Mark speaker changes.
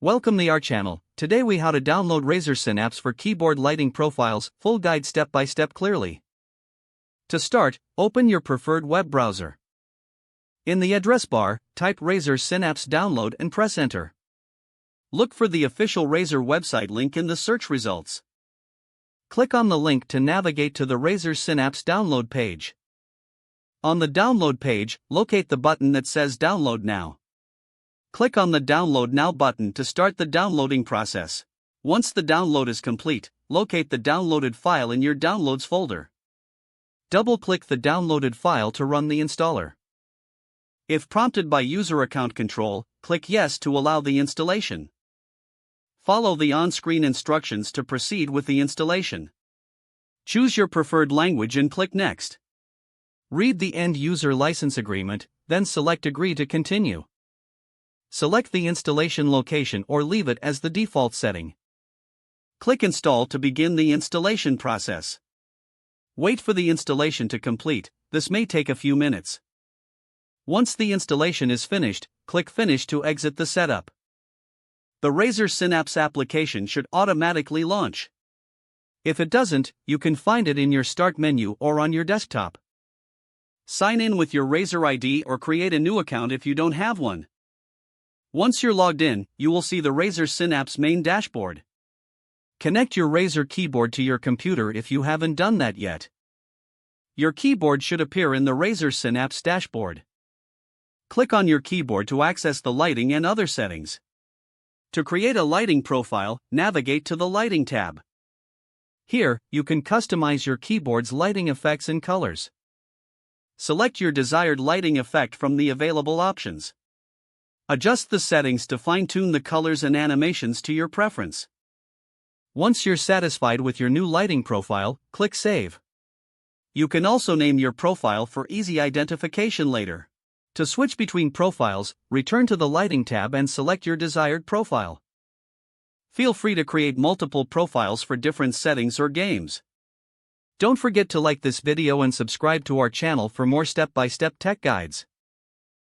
Speaker 1: Welcome to our channel. Today we how to download Razer Synapse for keyboard lighting profiles, full guide step by step clearly. To start, open your preferred web browser. In the address bar, type Razer Synapse download and press enter. Look for the official Razer website link in the search results. Click on the link to navigate to the Razer Synapse download page. On the download page, locate the button that says Download Now. Click on the Download Now button to start the downloading process. Once the download is complete, locate the downloaded file in your Downloads folder. Double-click the downloaded file to run the installer. If prompted by User Account Control, click Yes to allow the installation. Follow the on-screen instructions to proceed with the installation. Choose your preferred language and click Next. Read the end-user license agreement, then select Agree to continue. Select the installation location or leave it as the default setting. Click Install to begin the installation process. Wait for the installation to complete, this may take a few minutes. Once the installation is finished, click Finish to exit the setup. The Razer Synapse application should automatically launch. If it doesn't, you can find it in your Start menu or on your desktop. Sign in with your Razer ID or create a new account if you don't have one. Once you're logged in, you will see the Razer Synapse main dashboard. Connect your Razer keyboard to your computer if you haven't done that yet. Your keyboard should appear in the Razer Synapse dashboard. Click on your keyboard to access the lighting and other settings. To create a lighting profile, navigate to the Lighting tab. Here, you can customize your keyboard's lighting effects and colors. Select your desired lighting effect from the available options. Adjust the settings to fine-tune the colors and animations to your preference. Once you're satisfied with your new lighting profile, click Save. You can also name your profile for easy identification later. To switch between profiles, return to the Lighting tab and select your desired profile. Feel free to create multiple profiles for different settings or games. Don't forget to like this video and subscribe to our channel for more step-by-step tech guides.